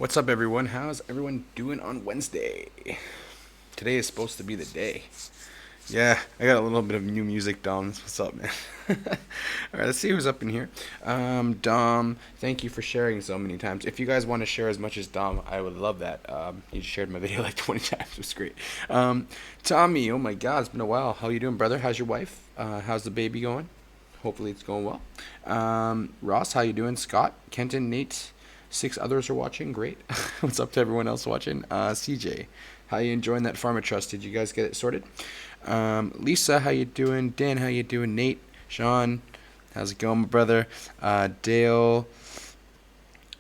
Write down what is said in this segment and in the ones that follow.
What's up, everyone? How's everyone doing on Wednesday? Today is supposed to be the day. Yeah, I got a little bit of new music, Dom. What's up, man? All right, let's see who's up in here. Dom, thank you for sharing so many times. If you guys want to share as much as Dom, I would love that. He shared my video like 20 times. It was great. Tommy, oh my God, it's been a while. How you doing, brother? How's your wife? How's the baby going? Hopefully it's going well. Ross, how you doing? Scott, Kenton, Nate, six others are watching. Great. What's up to everyone else watching? CJ, how you enjoying that Pharma Trust? Did you guys get it sorted? Lisa, how you doing? Dan, how you doing? Nate, Sean, how's it going, my brother? Dale,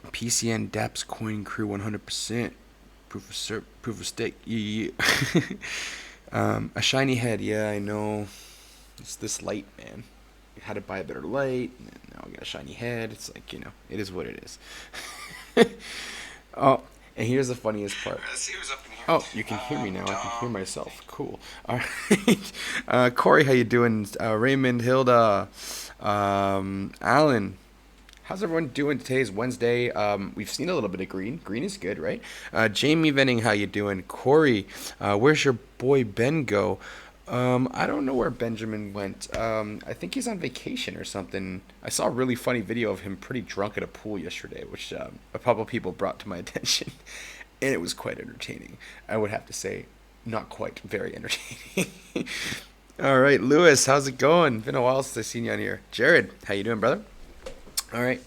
PCN, DAPS, Coin Crew, 100%. Proof of stake. Yeah. A shiny head. Yeah, I know. It's this light, man. I had to buy a better light, and now I got a shiny head. It's like, it is what it is. Oh, and here's the funniest part. Let's see who's up in here. Oh, you can hear me now. I can hear Tom. myself. Cool. All right. Corey, how you doing? Raymond, Hilda, Alan. How's everyone doing? Today's Wednesday. We've seen a little bit of green. Green is good, right? Jamie Venning, how you doing? Corey, where's your boy Ben go? I don't know where Benjamin went. I think he's on vacation or something. I saw a really funny video of him pretty drunk at a pool yesterday, which a couple people brought to my attention, and it was quite entertaining. I would have to say, not quite very entertaining. All right, Lewis, how's it going? Been a while since I seen you on here. Jared, how you doing, brother? All right.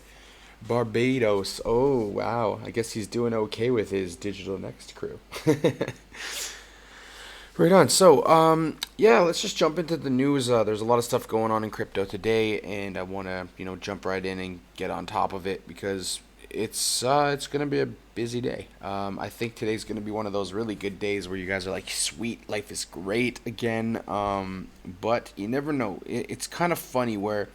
Barbados. Oh, wow. I guess he's doing okay with his Digital Next crew. Right on. So, yeah, let's just jump into the news. There's a lot of stuff going on in crypto today, and I want to, jump right in and get on top of it because it's gonna be a busy day. I think today's gonna be one of those really good days where you guys are like, "Sweet, life is great again." But you never know. It's kind of funny where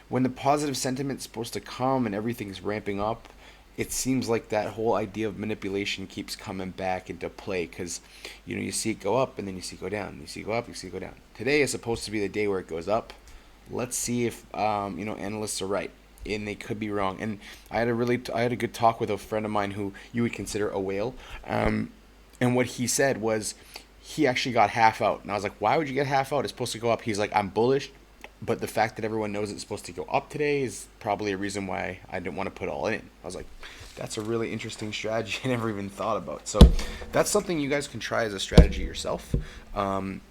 when the positive sentiment's supposed to come and everything's ramping up, it seems like that whole idea of manipulation keeps coming back into play because you see it go up and then you see it go down, you see it go up, you see it go down. Today is supposed to be the day where it goes up. Let's see if analysts are right, and they could be wrong. And I had a good talk with a friend of mine who you would consider a whale, and what he said was he actually got half out, and I was like, why would you get half out? It's supposed to go up. He's like, I'm bullish, but the fact that everyone knows it's supposed to go up today is probably a reason why I didn't want to put all in. I was like, that's a really interesting strategy I never even thought about. So that's something you guys can try as a strategy yourself, and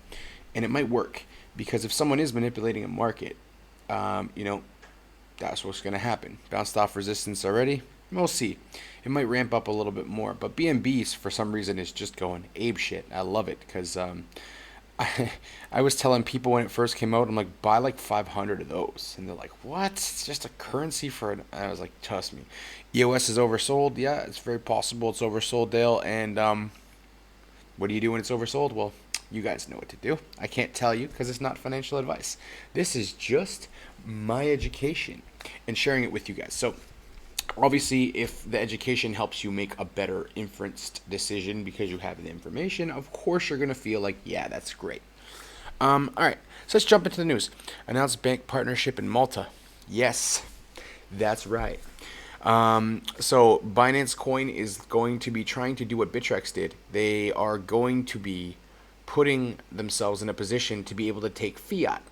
it might work because if someone is manipulating a market, that's what's going to happen. Bounced off resistance already. We'll see. It might ramp up a little bit more, but BNB for some reason is just going ape shit. I love it because I was telling people when it first came out, I'm like, buy like 500 of those. And they're like, what? It's just a currency for it. I was like, trust me. EOS is oversold. Yeah, it's very possible it's oversold, Dale. And what do you do when it's oversold? Well, you guys know what to do. I can't tell you because it's not financial advice. This is just my education and sharing it with you guys. So, obviously, if the education helps you make a better inferenced decision because you have the information, of course you're going to feel like, yeah, that's great. All right, so let's jump into the news. Announced bank partnership in Malta. Yes, that's right. So Binance Coin is going to be trying to do what Bittrex did. They are going to be putting themselves in a position to be able to take fiat.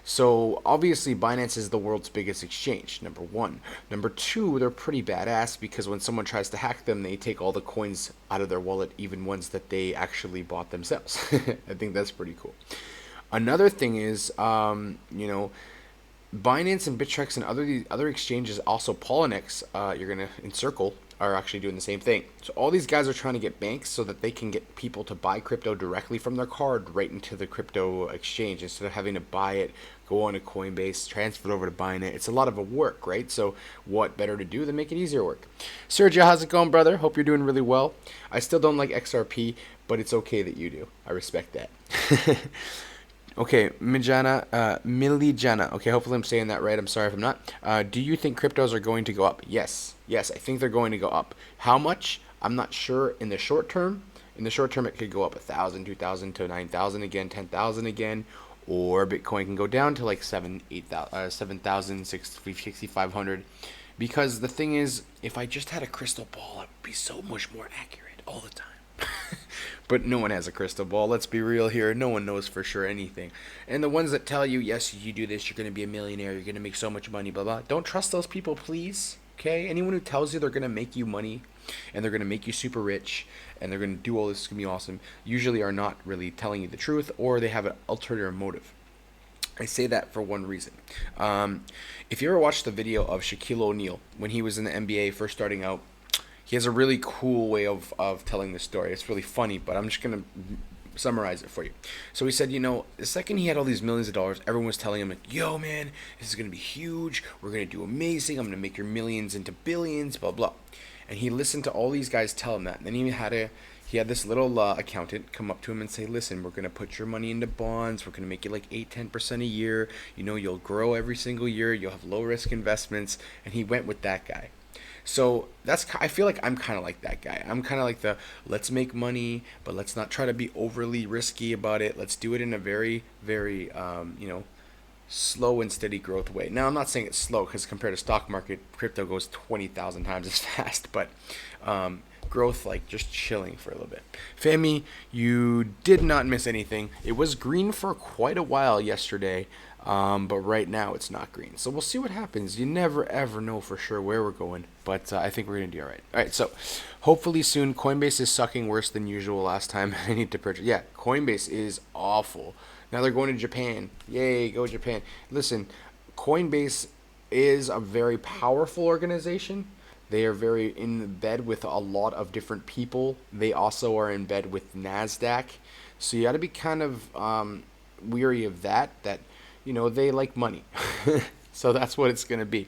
So obviously Binance is the world's biggest exchange, number one. Number two, they're pretty badass because when someone tries to hack them, they take all the coins out of their wallet, even ones that they actually bought themselves. I think that's pretty cool. Another thing is, Binance and Bittrex and other exchanges, also Poloniex, you're gonna encircle, are actually doing the same thing. So all these guys are trying to get banks so that they can get people to buy crypto directly from their card right into the crypto exchange instead of having to buy it, go on to Coinbase, transfer it over to Binance. It's a lot of a work, right? So what better to do than make it easier work? Sergio, how's it going, brother? Hope you're doing really well. I still don't like XRP, but it's okay that you do. I respect that. Okay, Milijana. Okay, hopefully I'm saying that right. I'm sorry if I'm not. Do you think cryptos are going to go up? Yes. Yes, I think they're going to go up. How much? I'm not sure in the short term. In the short term, it could go up 1,000, 2,000 to 9,000 again, 10,000 again, or Bitcoin can go down to like 7,000, 6,500. Because the thing is, if I just had a crystal ball, it would be so much more accurate all the time. But no one has a crystal ball. Let's be real here. No one knows for sure anything. And the ones that tell you, yes, you do this, you're going to be a millionaire, you're going to make so much money, blah, blah. Don't trust those people, please. Okay? Anyone who tells you they're going to make you money and they're going to make you super rich and they're going to do all this, it's going to be awesome, usually are not really telling you the truth, or they have an ulterior motive. I say that for one reason. If you ever watched the video of Shaquille O'Neal when he was in the NBA first starting out, he has a really cool way of telling the story. It's really funny, but I'm just going to summarize it for you. So he said, the second he had all these millions of dollars, everyone was telling him, like, yo, man, this is going to be huge. We're going to do amazing. I'm going to make your millions into billions, blah, blah. And he listened to all these guys tell him that. And then he had this little accountant come up to him and say, listen, we're going to put your money into bonds. We're going to make it like 8-10% a year. You'll grow every single year. You'll have low-risk investments. And he went with that guy. So I feel like I'm kind of like that guy. I'm kind of like let's make money, but let's not try to be overly risky about it. Let's do it in a very, very, slow and steady growth way. Now, I'm not saying it's slow because compared to stock market, crypto goes 20,000 times as fast, but growth, like just chilling for a little bit. Femi, you did not miss anything. It was green for quite a while yesterday. But right now it's not green. So we'll see what happens. You never ever know for sure where we're going. But I think we're going to do all right. All right, so hopefully soon. Coinbase is sucking worse than usual last time. I need to purchase. Yeah, Coinbase is awful. Now they're going to Japan. Yay, go Japan. Listen, Coinbase is a very powerful organization. They are very in bed with a lot of different people. They also are in bed with NASDAQ. So you got to be kind of weary of that they like money. So that's what it's going to be.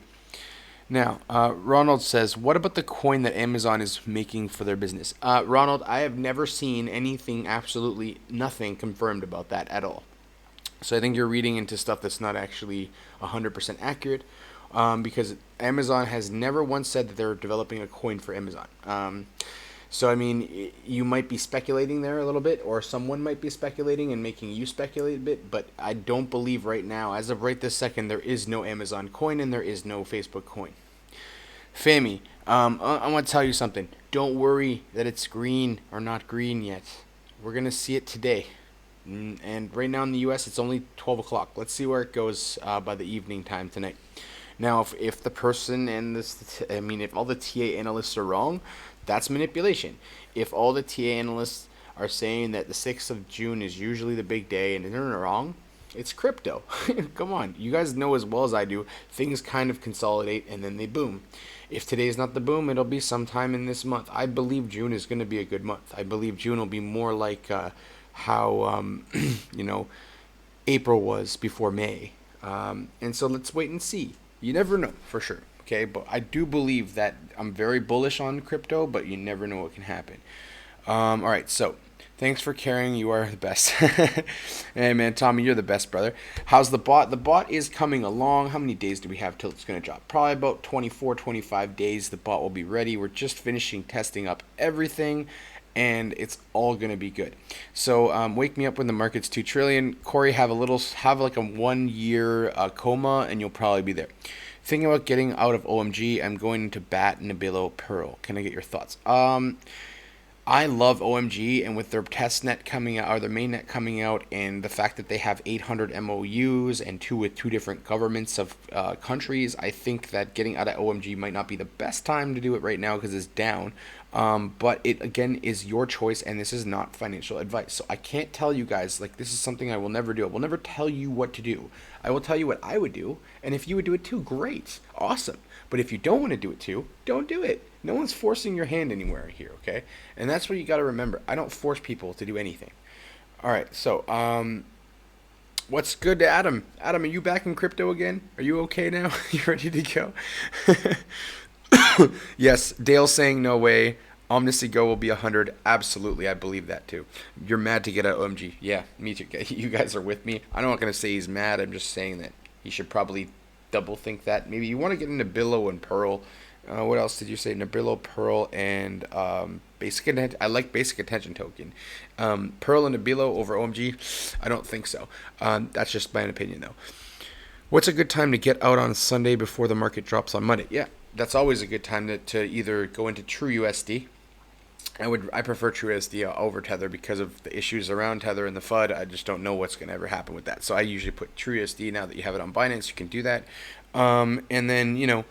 Now, Ronald says, what about the coin that Amazon is making for their business? Ronald, I have never seen anything, absolutely nothing confirmed about that at all. So I think you're reading into stuff that's not actually 100% accurate, because Amazon has never once said that they're developing a coin for Amazon. So, I mean, you might be speculating there a little bit, or someone might be speculating and making you speculate a bit, but I don't believe right now, as of right this second, there is no Amazon coin and there is no Facebook coin. Fami, I want to tell you something. Don't worry that it's green or not green yet. We're going to see it today. And right now in the U.S., it's only 12 o'clock. Let's see where it goes by the evening time tonight. Now, if the person and if all the TA analysts are wrong, that's manipulation. If all the TA analysts are saying that the 6th of June is usually the big day and they're wrong, it's crypto. Come on. You guys know as well as I do, things kind of consolidate and then they boom. If today's not the boom, it'll be sometime in this month. I believe June is going to be a good month. I believe June will be more like how, April was before May. And so let's wait and see. You never know for sure. Okay, but I do believe that I'm very bullish on crypto, but you never know what can happen. All right, so thanks for caring. You are the best. Hey, man, Tommy, you're the best, brother. How's the bot? The bot is coming along. How many days do we have till it's going to drop? Probably about 24, 25 days. The bot will be ready. We're just finishing testing up everything, and it's all going to be good. So wake me up when the market's 2 trillion. Corey, have like a 1 year coma, and you'll probably be there. Thinking about getting out of OMG, I'm going into BAT, Nebilo, Pearl. Can I get your thoughts? I love OMG, and with their test net coming out, or their main net coming out, and the fact that they have 800 MOUs and with two different governments of countries, I think that getting out of OMG might not be the best time to do it right now because it's down. But it, again, is your choice, and this is not financial advice. So I can't tell you guys, this is something I will never do. I will never tell you what to do. I will tell you what I would do, and if you would do it too, great, awesome. But if you don't want to do it too, don't do it. No one's forcing your hand anywhere here, okay? And that's what you got to remember. I don't force people to do anything. All right, so what's good to Adam? Adam, are you back in crypto again? Are you okay now? You ready to go? Yes, Dale's saying no way. Omnisci Go will be 100. Absolutely, I believe that too. You're mad to get out of OMG. Yeah, me too. You guys are with me. I'm not going to say he's mad. I'm just saying that he should probably double think that. Maybe you want to get into Billo and Pearl. What else did you say? Nebilo, Pearl, and Basic Attention. I like Basic Attention Token. Pearl and Nebilo over OMG? I don't think so. That's just my opinion, though. What's a good time to get out on Sunday before the market drops on Monday? Yeah, that's always a good time to either go into TrueUSD. I prefer TrueUSD over Tether because of the issues around Tether and the FUD. I just don't know what's going to ever happen with that. So I usually put TrueUSD. Now that you have it on Binance, you can do that. And then,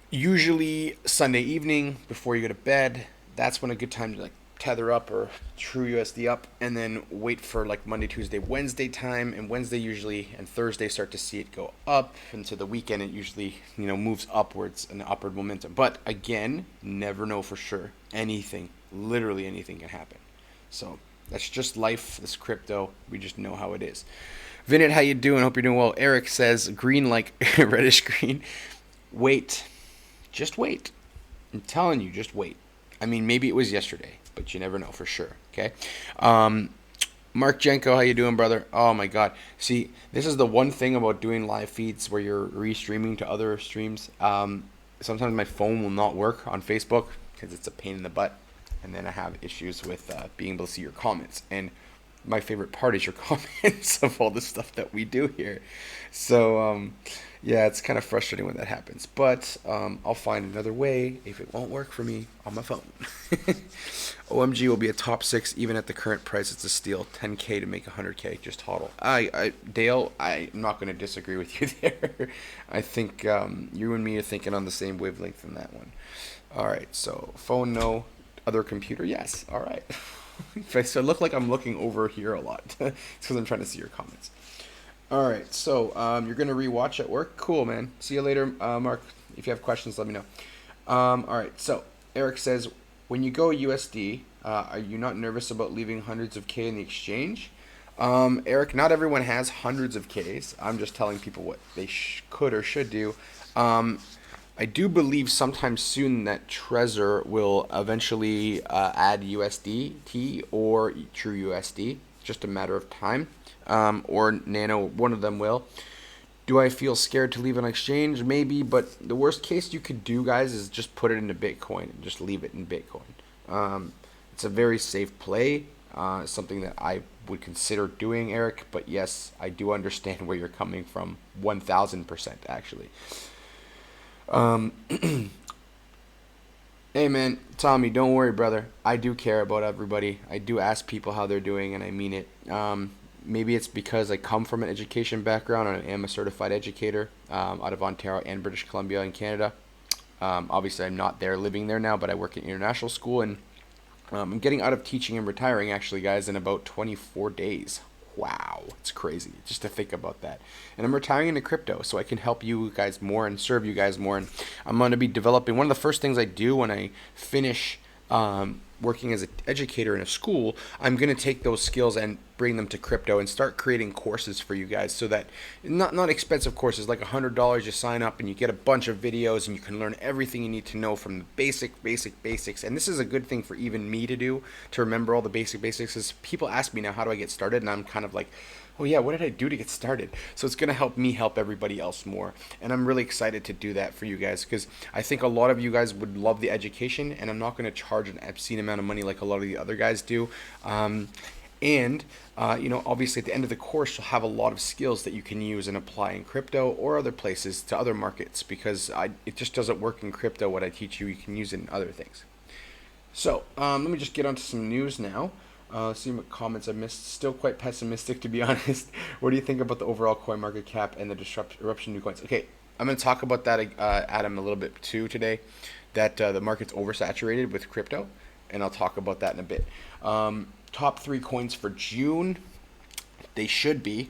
usually Sunday evening before you go to bed, that's when a good time to like Tether up or TrueUSD up, and then wait for like Monday, Tuesday, Wednesday time. And Wednesday usually and Thursday start to see it go up. Into the weekend, it usually moves upwards, an upward momentum. But again, never know for sure. Anything, literally anything can happen. So that's just life. This crypto, we just know how it is. Vinit, how you doing? Hope you're doing well. Eric says green like reddish green. Wait, just wait. I'm telling you, just wait. I mean, maybe it was yesterday, but you never know for sure. Okay. Mark Jenko, how you doing, brother? Oh my God. See, this is the one thing about doing live feeds where you're restreaming to other streams. Sometimes my phone will not work on Facebook because it's a pain in the butt, and then I have issues with being able to see your comments. And my favorite part is your comments of all the stuff that we do here. So yeah, it's kind of frustrating when that happens, but I'll find another way if it won't work for me on my phone. OMG will be a top 6 even at the current price. It's a steal. 10K to make 100K. Just hodl. Dale, I'm not going to disagree with you there. I think you and me are thinking on the same wavelength on that one. All right, so phone no, other computer yes. All right. So I look like I'm looking over here a lot. It's because I'm trying to see your comments. All right, so you're going to rewatch at work? Cool, man. See you later, Mark. If you have questions, let me know. All right, so Eric says, when you go USD, are you not nervous about leaving hundreds of K in the exchange? Eric, not everyone has hundreds of Ks. I'm just telling people what they could or should do. I do believe sometime soon that Trezor will eventually add USDT or TrueUSD. Just a matter of time. Or Nano, one of them will. Do I feel scared to leave an exchange? Maybe, but the worst case you could do, guys, is just put it into Bitcoin and just leave it in Bitcoin. It's a very safe play, something that I would consider doing, Eric. But yes, I do understand where you're coming from, 1,000% actually. Hey man, Tommy, don't worry, brother. I do care about everybody. I do ask people how they're doing, and I mean it. Maybe it's because I come from an education background and I am a certified educator out of Ontario and British Columbia in Canada. Obviously, I'm not there living there now, but I work at international school, and I'm getting out of teaching and retiring, actually, guys, in about 24 days. Wow, it's crazy just to think about that. And I'm retiring into crypto so I can help you guys more and serve you guys more. And I'm going to be developing, one of the first things I do when I finish working as an educator in a school, I'm going to take those skills and bring them to crypto and start creating courses for you guys, so that not expensive courses, like $100 you sign up and you get a bunch of videos and you can learn everything you need to know from the basics. And this is a good thing for even me to do, to remember all the basics, is people ask me now, how do I get started? And I'm kind of like, oh yeah, what did I do to get started? So it's going to help me help everybody else more. And I'm really excited to do that for you guys, because I think a lot of you guys would love the education, and I'm not going to charge an obscene amount of money like a lot of the other guys do. Obviously at the end of the course, you'll have a lot of skills that you can use and apply in crypto or other places to other markets, because it just doesn't work in crypto. What I teach you, you can use it in other things. So let me just get onto some news now. See what comments I missed. Still quite pessimistic, to be honest. What do you think about the overall coin market cap and the eruption of new coins? Okay, I'm going to talk about that, Adam, a little bit too today. That the market's oversaturated with crypto, and I'll talk about that in a bit. Top 3 coins for June. They should be,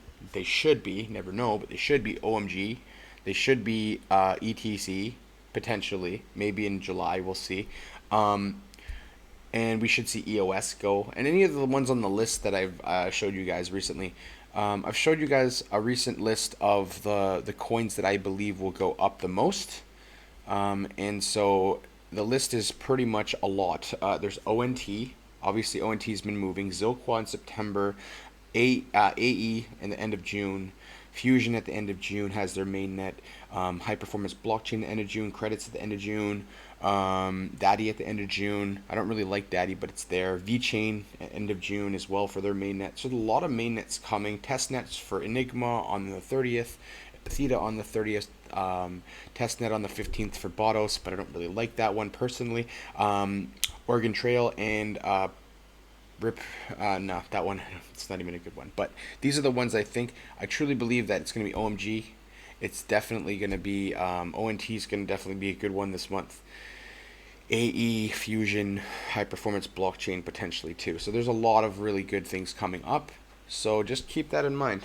never know, but they should be OMG. They should be ETC, potentially. Maybe in July, we'll see. And we should see EOS go. And any of the ones on the list that I've showed you guys recently. I've showed you guys a recent list of the coins that I believe will go up the most. And so the list is pretty much a lot. There's ONT. Obviously, ONT has been moving. Zilqua in September. AE in the end of June. Fusion at the end of June has their mainnet. High Performance Blockchain at the end of June. Credits at the end of June. Daddy at the end of June. I don't really like Daddy, but it's there. VeChain at end of June as well for their mainnet. So a lot of mainnets coming. Testnets for Enigma on the 30th. Theta on the 30th, Testnet on the 15th for Botos, but I don't really like that one personally. Oregon Trail and Rip, no, that one, it's not even a good one. But these are the ones I think. I truly believe that it's going to be OMG. It's definitely going to be, ONT is going to definitely be a good one this month. AE, Fusion, high performance blockchain potentially too. So there's a lot of really good things coming up. So just keep that in mind.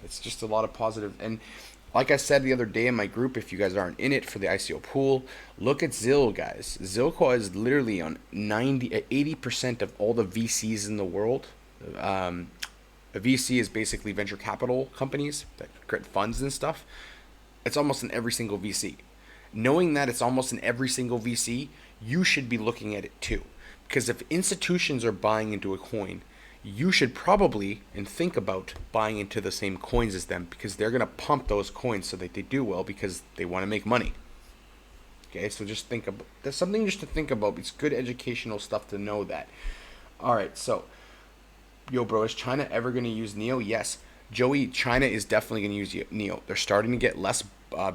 It's just a lot of positive. And like I said the other day in my group, if you guys aren't in it for the ICO pool, look at ZIL, guys. Zilqua is literally on 80% of all the VCs in the world. A VC is basically venture capital companies that create funds and stuff. It's almost in every single VC. Knowing that it's almost in every single VC, you should be looking at it too. Because if institutions are buying into a coin, you should probably and think about buying into the same coins as them, because they're going to pump those coins so that they do well because they want to make money. Okay, so just think about, that's something just to think about. It's good educational stuff to know that. All right, so, yo bro, is China ever going to use NEO? Yes. Joey, China is definitely going to use NEO. They're starting to get less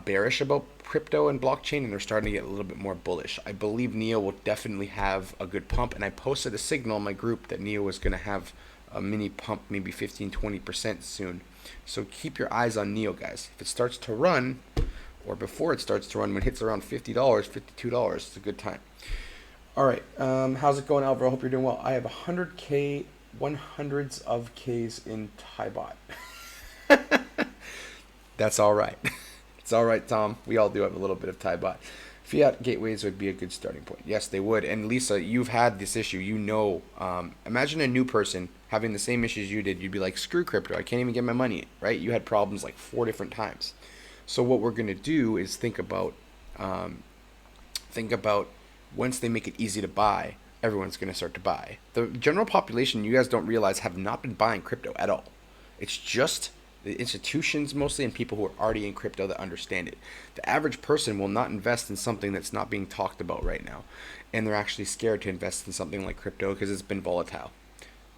bearish about crypto and blockchain, and they're starting to get a little bit more bullish. I believe NEO will definitely have a good pump, and I posted a signal in my group that NEO was going to have a mini pump, maybe 15-20% soon. So keep your eyes on NEO, guys. If it starts to run, or before it starts to run, when it hits around $50, $52, it's a good time. All right, how's it going, Alvaro? Hope you're doing well. I have 100K, 100s of Ks in TaiBot. That's all right. It's all right, Tom. We all do have a little bit of TaiBot. Fiat gateways would be a good starting point. Yes, they would. And Lisa, you've had this issue. You know, imagine a new person having the same issues you did. You'd be like, screw crypto. I can't even get my money in, right? You had problems like 4 different times. So what we're going to do is think about once they make it easy to buy, everyone's going to start to buy. The general population, you guys don't realize, have not been buying crypto at all. It's just the institutions mostly and people who are already in crypto that understand it. The average person will not invest in something that's not being talked about right now. And they're actually scared to invest in something like crypto because it's been volatile.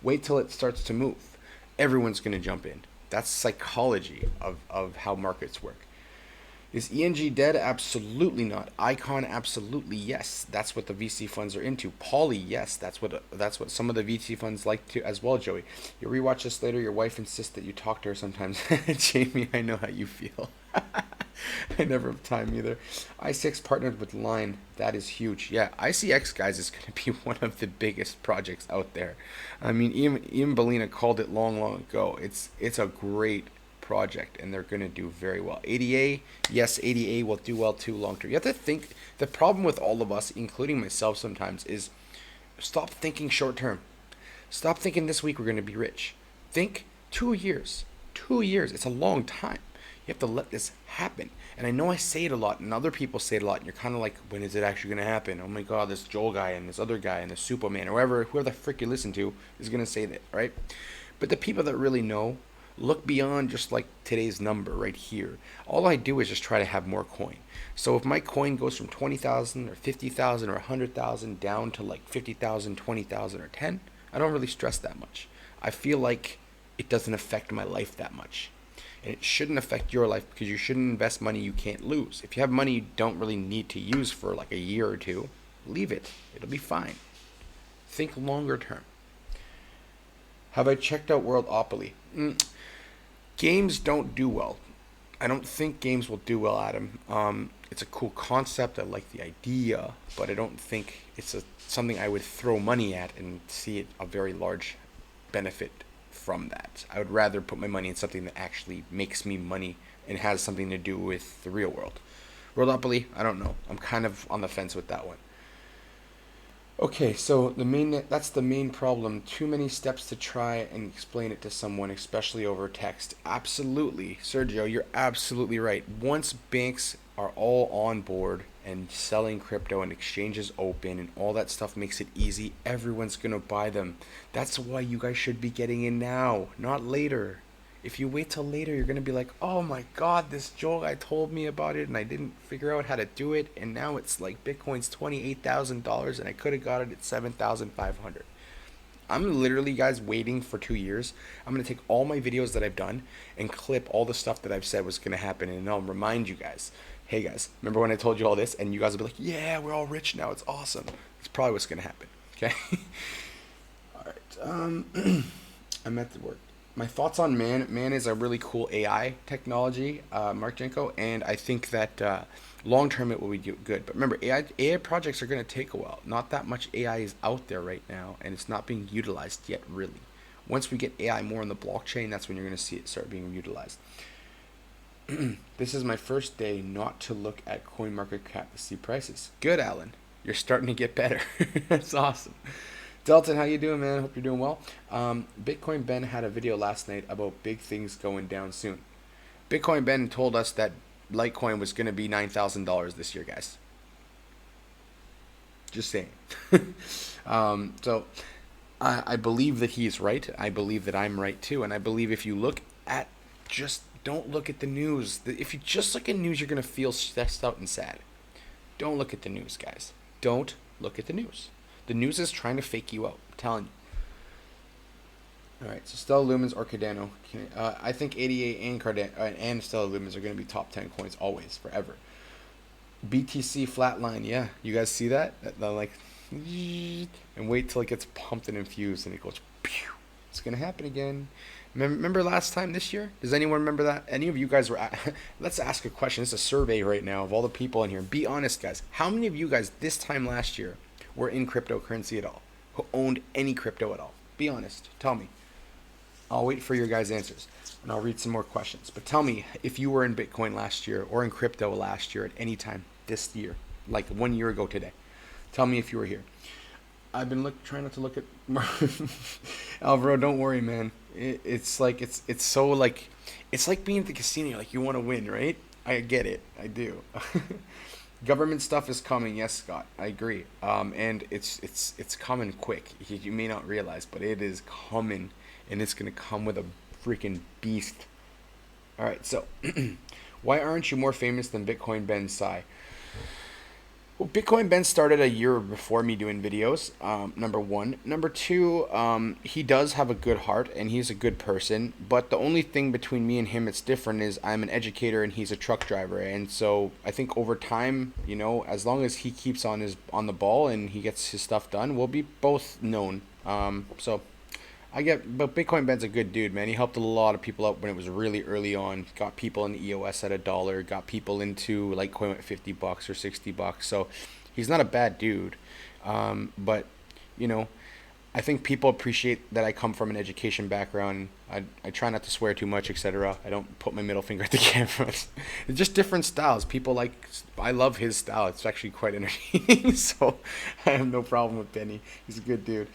Wait till it starts to move. Everyone's going to jump in. That's psychology of how markets work. Is ENG dead? Absolutely not. Icon? Absolutely yes. That's what the VC funds are into. Poly? Yes. That's what some of the VC funds like to as well, Joey. You rewatch this later. Your wife insists that you talk to her sometimes. Jamie, I know how you feel. I never have time either. ICX partnered with Line. That is huge. Yeah, ICX, guys, is going to be one of the biggest projects out there. I mean, even Belina called it long ago. It's a great project, and they're going to do very well. ADA, yes, ADA will do well too long term. You have to think, the problem with all of us, including myself sometimes, is stop thinking short term. Stop thinking this week we're going to be rich. Think 2 years. 2 years. It's a long time. You have to let this happen. And I know I say it a lot, and other people say it a lot, and you're kind of like, when is it actually going to happen? Oh my God, this Joel guy and this other guy and this Superman, or whoever the frick you listen to is going to say that, right? But the people that really know, look beyond just like today's number right here. All I do is just try to have more coin. So if my coin goes from 20,000 or 50,000 or 100,000 down to like 50,000, 20,000 or 10, I don't really stress that much. I feel like it doesn't affect my life that much. And it shouldn't affect your life, because you shouldn't invest money you can't lose. If you have money you don't really need to use for like a year or two, leave it. It'll be fine. Think longer term. Have I checked out Worldopoly? Games don't do well. I don't think games will do well, Adam. It's a cool concept. I like the idea, but I don't think it's something I would throw money at and see a very large benefit from that. I would rather put my money in something that actually makes me money and has something to do with the real world. Worldopoly, I don't know. I'm kind of on the fence with that one. Okay, so that's the main problem. Too many steps to try and explain it to someone, especially over text. Absolutely, Sergio, you're absolutely right. Once banks are all on board and selling crypto and exchanges open and all that stuff makes it easy, everyone's going to buy them. That's why you guys should be getting in now, not later. If you wait till later, you're going to be like, oh my God, this Joel guy told me about it and I didn't figure out how to do it. And now it's like Bitcoin's $28,000 and I could have got it at $7,500. I'm literally, guys, waiting for 2 years. I'm gonna take all my videos that I've done and clip all the stuff that I've said was gonna happen, and I'll remind you guys. Hey guys, remember when I told you all this? And you guys will be like, "Yeah, we're all rich now. It's awesome." It's probably what's gonna happen. Okay. All right. I'm at the work. My thoughts on Man. Man is a really cool AI technology, Mark Jenko, and I think that long term it will be good. But remember, AI projects are going to take a while. Not that much AI is out there right now, and it's not being utilized yet, really. Once we get AI more on the blockchain, that's when you're going to see it start being utilized. This is my first day not to look at CoinMarketCap to see prices. Good, Alan. You're starting to get better. That's awesome. Dalton, how you doing, man? Hope you're doing well. Bitcoin Ben had a video last night about big things going down soon. Bitcoin Ben told us that Litecoin was going to be $9,000 this year, guys. Just saying. So I believe that he's right. I believe that I'm right too. And I believe if you look at, just don't look at the news. If you just look at news, you're going to feel stressed out and sad. Don't look at the news, guys. Don't look at the news. The news is trying to fake you out. I'm telling you. All right, so Stellar Lumens or Cardano. I think 88 and Cardano and Stellar Lumens are going to be top 10 coins always, forever. BTC flatline, yeah. You guys see that? Like, and wait till it gets pumped and infused, and it goes. Pew. It's going to happen again. Remember last time this year? Does anyone remember that? Any of you guys were let's ask a question. It's a survey right now of all the people in here. Be honest, guys. How many of you guys this time last year were in cryptocurrency at all? Who owned any crypto at all? Be honest. Tell me. I'll wait for your guys' answers, and I'll read some more questions. But tell me if you were in Bitcoin last year or in crypto last year at any time this year, like 1 year ago today. Tell me if you were here. I've been trying not to look at Alvaro. Don't worry, man. It's like it's so like it's like being at the casino. Like you want to win, right? I get it. I do. Government stuff is coming. Yes, Scott. I agree. And it's coming quick. You may not realize, but it is coming, and it's gonna come with a freaking beast. All right. So, why aren't you more famous than Bitcoin Ben Sai? Well, Bitcoin Ben started a year before me doing videos, number one. Number two, he does have a good heart and he's a good person. But the only thing between me and him that's different is I'm an educator and he's a truck driver. And so I think over time, as long as he keeps on the ball and he gets his stuff done, we'll be both known. But Bitcoin Ben's a good dude, man. He helped a lot of people out when it was really early on. Got people in EOS at $1. Got people into Litecoin at $50 or $60. So he's not a bad dude. But I think people appreciate that I come from an education background. I try not to swear too much, etc. I don't put my middle finger at the cameras. It's just different styles. I love his style. It's actually quite entertaining. So I have no problem with Benny. He's a good dude.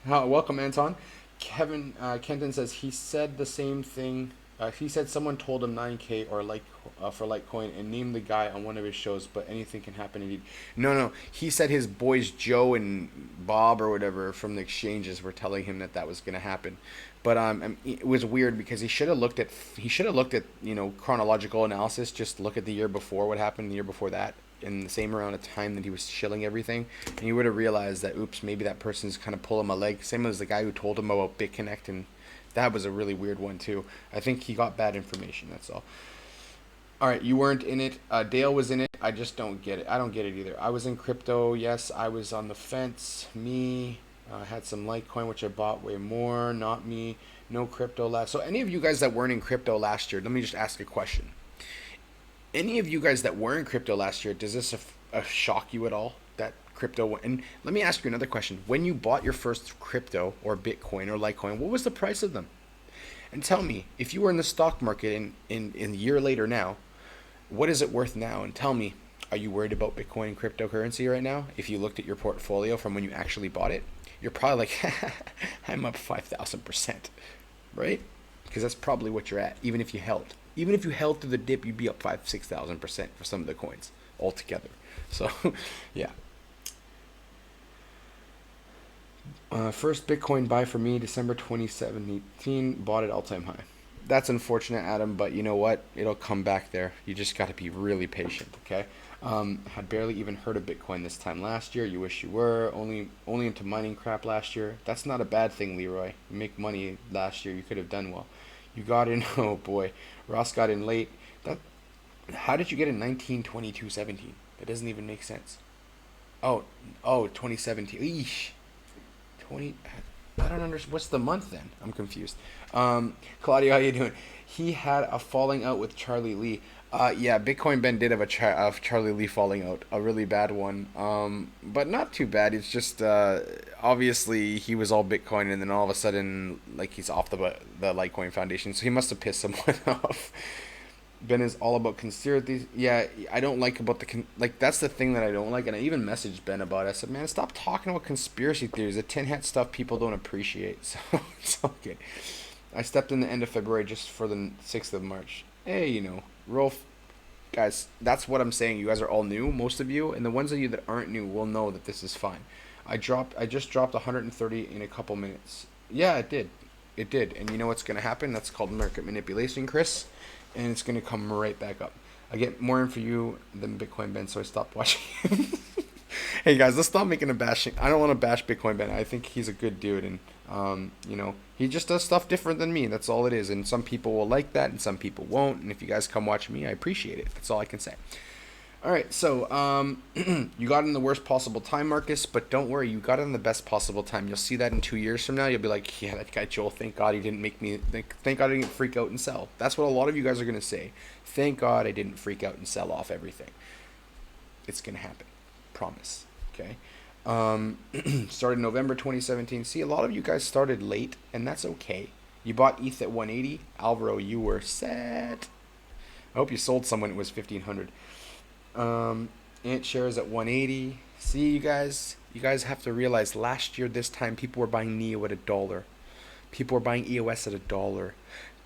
Welcome, Anton. Kevin Kenton says he said the same thing. He said someone told him 9K or for Litecoin and named the guy on one of his shows, but anything can happen indeed. No. He said his boys Joe and Bob or whatever from the exchanges were telling him that was going to happen. But it was weird because he should have looked at chronological analysis. Just look at the year before, what happened the year before that, in the same amount of time that he was shilling everything, and he would have realized that, oops, maybe that person's kind of pulling my leg. Same as the guy who told him about BitConnect, and that was a really weird one too. I think he got bad information, that's all. All right, you weren't in it. Dale was in it. I just don't get it. I don't get it either. I was in crypto. Yes, I was on the fence. Me. Had some Litecoin, which I bought way more. Not me. No crypto last. So any of you guys that weren't in crypto last year, let me just ask a question. Any of you guys that were in crypto last year, does this shock you at all? That crypto, and let me ask you another question. When you bought your first crypto or Bitcoin or Litecoin, what was the price of them? And tell me, if you were in the stock market in a year later now, what is it worth now? And tell me, are you worried about Bitcoin and cryptocurrency right now? If you looked at your portfolio from when you actually bought it, you're probably like, I'm up 5,000%, right? Because that's probably what you're at, even if you held. Even if you held through the dip, you'd be up 5,000-6,000% for some of the coins altogether. So, yeah. First Bitcoin buy for me, December 2017. Bought at all-time high. That's unfortunate, Adam, but you know what? It'll come back there. You just got to be really patient, okay? Had barely even heard of Bitcoin this time last year. You wish you were only into mining crap last year. That's not a bad thing, Leroy. You make money last year. You could have done well. You got in. Oh boy, Ross got in late. That. How did you get in 1922-17? That doesn't even make sense. Oh, oh, 2017. Eesh. 20. I don't understand. What's the month then? I'm confused. Claudio, how you doing? He had a falling out with Charlie Lee. Yeah, Bitcoin Ben did have of Charlie Lee falling out, a really bad one. But not too bad. It's just obviously he was all Bitcoin, and then all of a sudden, like he's off the Litecoin Foundation, so he must have pissed someone off. Ben is all about conspiracies. Yeah, I don't like about like that's the thing that I don't like, and I even messaged Ben about it. I said, man, stop talking about conspiracy theories. The tin hat stuff people don't appreciate. So it's okay. I stepped in the end of February just for the 6th of March. Hey, Rolf, guys, that's what I'm saying. You guys are all new, most of you, and the ones of you that aren't new will know that this is fine. I just dropped 130 in a couple minutes. Yeah, it did. It did. And you know what's going to happen? That's called market manipulation, Chris, and it's going to come right back up. I get more info you than Bitcoin Ben, so I stopped watching him. Hey guys, let's stop making a bashing. I don't want to bash Bitcoin Ben. I think he's a good dude, and he just does stuff different than me. That's all it is. And some people will like that, and some people won't. And if you guys come watch me, I appreciate it. That's all I can say. All right, so you got in the worst possible time, Marcus, but don't worry, you got in the best possible time. You'll see that in 2 years from now. You'll be like, yeah, that guy Joel. Thank God he didn't make me. Thank God I didn't freak out and sell. That's what a lot of you guys are gonna say. Thank God I didn't freak out and sell off everything. It's gonna happen, promise. Okay. Started November 2017. See, a lot of you guys started late, and that's okay. You bought ETH at 180. Alvaro, you were set. I hope you sold someone it was 1500. Ant shares at 180. See, you guys have to realize last year this time people were buying NEO at $1. People were buying EOS at $1, or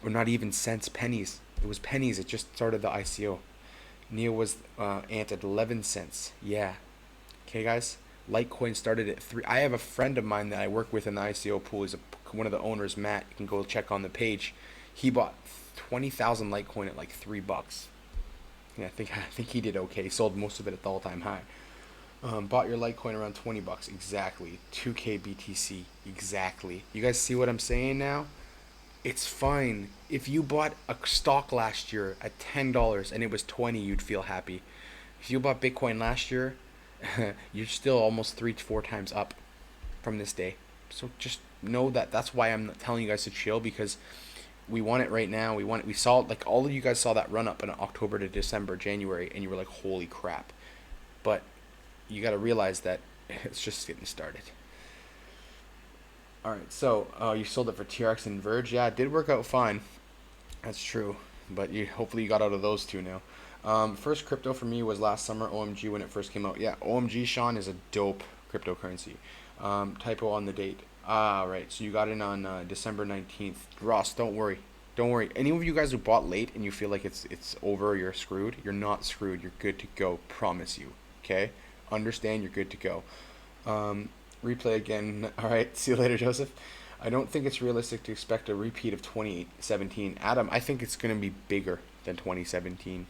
not even cents, pennies. It was pennies. It just started the ICO. NEO was Ant at 11 cents. Yeah. Okay, guys. Litecoin started at 3. I have a friend of mine that I work with in the ICO pool. He's one of the owners, Matt. You can go check on the page. He bought 20,000 Litecoin at like $3. Yeah, I think he did okay. He sold most of it at the all-time high. Bought your Litecoin around $20. Exactly. 2K BTC. Exactly. You guys see what I'm saying now? It's fine. If you bought a stock last year at $10 and it was 20, you'd feel happy. If you bought Bitcoin last year, you're still almost 3 to 4 times up from this day. So just know that. That's why I'm telling you guys to chill, because we want it right now. We saw, like, all of you guys saw that run up in October to December, January, and you were like, holy crap. But you got to realize that it's just getting started. All right, so you sold it for TRX and Verge. Yeah, it did work out fine. That's true. But hopefully you got out of those two now. First crypto for me was last summer, OMG, when it first came out. Yeah, OMG, Sean, is a dope cryptocurrency. Typo on the date. Ah, right. So you got in on December 19th. Ross, don't worry. Don't worry. Any of you guys who bought late and you feel like it's over, you're screwed. You're not screwed. You're good to go. Promise you. Okay? Understand, you're good to go. Replay again. All right. See you later, Joseph. I don't think it's realistic to expect a repeat of 2017. Adam, I think it's going to be bigger than 2017.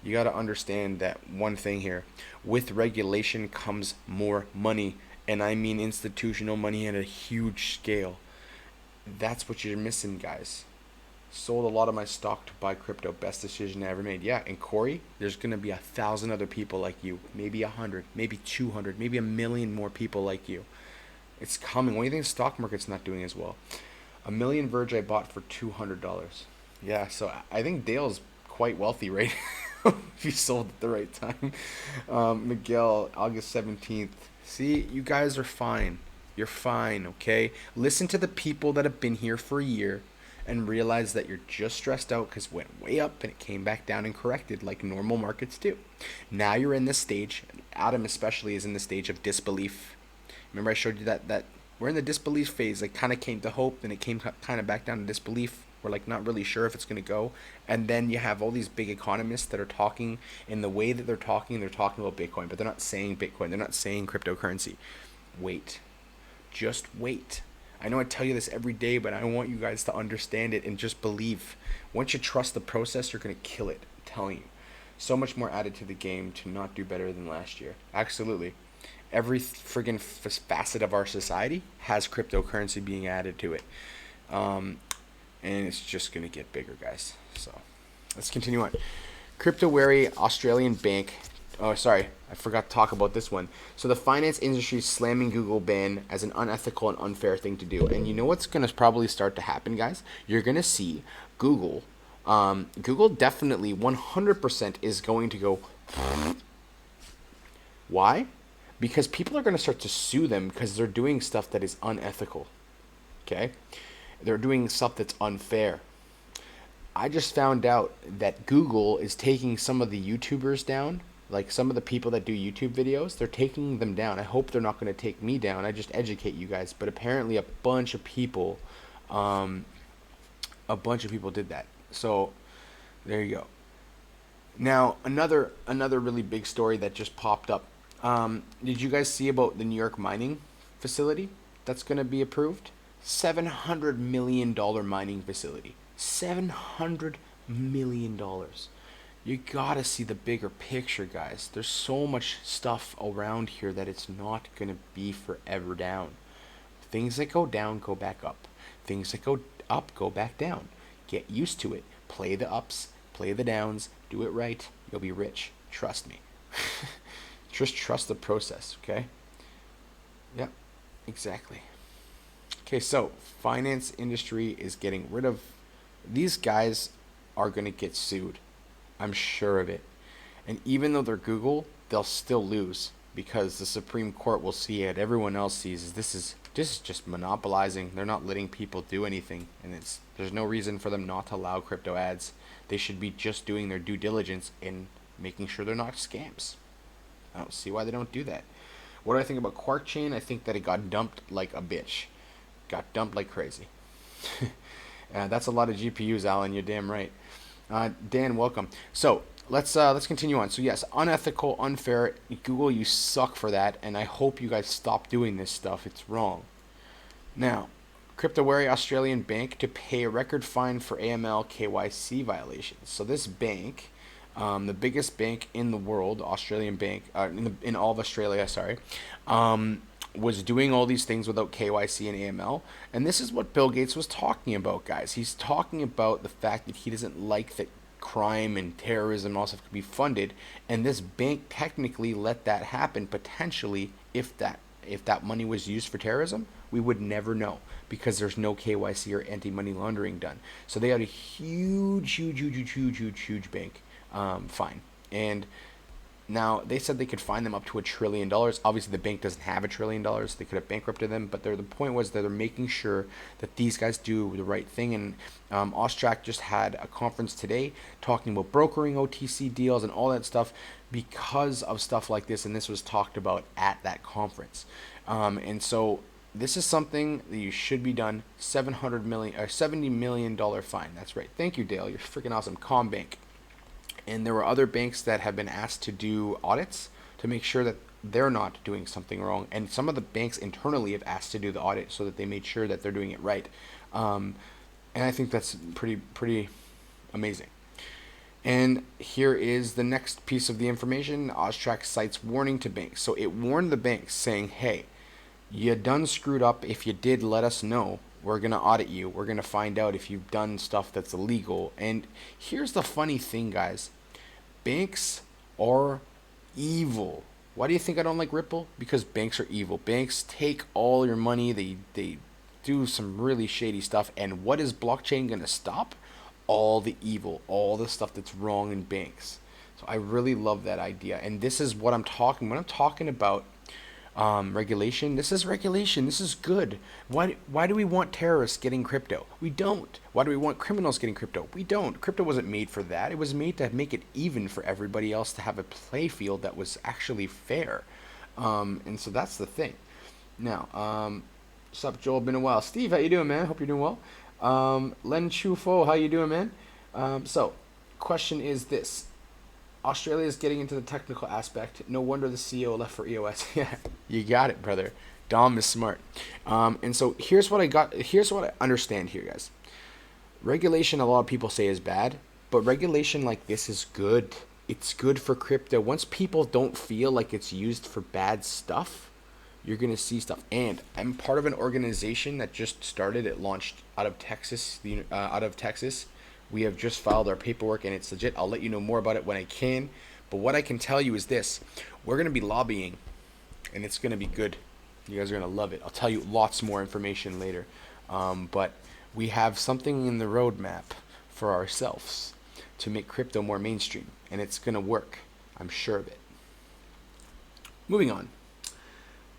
You got to understand that one thing here. With regulation comes more money, and I mean institutional money at a huge scale. That's what you're missing, guys. Sold a lot of my stock to buy crypto. Best decision I ever made. Yeah, and Corey, there's going to be 1,000 other people like you. Maybe 100, maybe 200, maybe 1,000,000 more people like you. It's coming. What do you think the stock market's not doing as well? 1,000,000 Verge I bought for $200. Yeah, so I think Dale's quite wealthy right now if you sold at the right time. Miguel, August 17th. See, you guys are fine. You're fine, okay? Listen to the people that have been here for a year and realize that you're just stressed out because it went way up and it came back down and corrected like normal markets do. Now you're in this stage. Adam especially is in the stage of disbelief. Remember I showed you that we're in the disbelief phase. Like, kind of came to hope, then it came kind of back down to disbelief. We're like not really sure if it's going to go. And then you have all these big economists that are talking in the way that they're talking about Bitcoin, but they're not saying Bitcoin. They're not saying cryptocurrency. Wait. Just wait. I know I tell you this every day, but I want you guys to understand it and just believe. Once you trust the process, you're going to kill it. I'm telling you. So much more added to the game to not do better than last year. Absolutely. Every friggin' facet of our society has cryptocurrency being added to it. Um, and it's just going to get bigger, guys. So let's continue on. Crypto wary Australian bank. Oh, sorry, I forgot to talk about this one. So the finance industry is slamming Google ban as an unethical and unfair thing to do. And you know what's going to probably start to happen, guys? You're going to see Google. Google definitely 100% is going to go. Why? Because people are going to start to sue them because they're doing stuff that is unethical. Okay? They're doing stuff that's unfair. I just found out that Google is taking some of the YouTubers down, like some of the people that do YouTube videos. They're taking them down. I hope they're not going to take me down. I just educate you guys. But apparently, a bunch of people did that. So there you go. Now another really big story that just popped up. Did you guys see about the New York mining facility that's going to be approved? $700 million mining facility. $700 million. You gotta see the bigger picture, guys. There's so much stuff around here that it's not gonna be forever down. Things that go down go back up. Things that go up go back down. Get used to it. Play the ups, play the downs, do it right. You'll be rich. Trust me. Just trust the process, okay? Yep, exactly. Okay, so finance industry is getting rid of these guys are going to get sued. I'm sure of it. And even though they're Google, they'll still lose because the Supreme Court will see it. Everyone else sees this is just monopolizing. They're not letting people do anything, and there's no reason for them not to allow crypto ads. They should be just doing their due diligence in making sure they're not scams. I don't see why they don't do that. What do I think about Quark Chain? I think that it got dumped like a bitch. Got dumped like crazy. That's a lot of GPUs, Alan. You're damn right. Dan, welcome. So let's continue on. So yes, unethical, unfair. Google, you suck for that, and I hope you guys stop doing this stuff. It's wrong. Now, crypto wary Australian bank to pay a record fine for AML KYC violations. So this bank, the biggest bank in the world, Australian bank, in all of Australia, sorry, was doing all these things without KYC and AML. And this is what Bill Gates was talking about, guys. He's talking about the fact that he doesn't like that crime and terrorism and all stuff could be funded, and this bank technically let that happen potentially. If that money was used for terrorism, we would never know because there's no KYC or anti-money laundering done. So they had a huge bank fine. And now they said they could fine them up to $1 trillion. Obviously, the bank doesn't have $1 trillion. They could have bankrupted them, but the point was that they're making sure that these guys do the right thing. And Austrac just had a conference today talking about brokering OTC deals and all that stuff because of stuff like this. And this was talked about at that conference. And so this is something that you should be done. $70 million fine. That's right. Thank you, Dale. You're freaking awesome. Combank. And there were other banks that have been asked to do audits to make sure that they're not doing something wrong. And some of the banks internally have asked to do the audit so that they made sure that they're doing it right. And I think that's pretty amazing. And here is the next piece of the information. Austrac cites warning to banks. So it warned the banks saying, hey, you done screwed up. If you did, let us know. We're going to audit you. We're going to find out if you've done stuff that's illegal. And here's the funny thing, guys. Banks are evil. Why do you think I don't like Ripple? Because banks are evil. Banks take all your money. They do some really shady stuff. And what is blockchain going to stop? All the evil, all the stuff that's wrong in banks. So I really love that idea. And this is what I'm talking when I'm talking about regulation. This is regulation. This is good. Why do we want terrorists getting crypto? We don't. Why do we want criminals getting crypto? We don't. Crypto wasn't made for that. It was made to make it even for everybody else, to have a play field that was actually fair. And so that's the thing. Now, what's up, Joel? Been a while. Steve, how you doing, man? Hope you're doing well. Len Chu Fo, how you doing, man? So, question is this. Australia is getting into the technical aspect. No wonder the CEO left for EOS. Yeah, you got it, brother. Dom is smart. And so here's what I understand here, guys. Regulation, a lot of people say is bad, but regulation like this is good. it's good for crypto. Once people don't feel like it's used for bad stuff, you're going to see stuff. And I'm part of an organization that just started. It launched out of Texas. We have just filed our paperwork, and it's legit. I'll let you know more about it when I can. But what I can tell you is this: we're going to be lobbying, and it's going to be good. You guys are going to love it. I'll tell you lots more information later. But we have something in the roadmap for ourselves to make crypto more mainstream, and it's going to work. I'm sure of it. Moving on.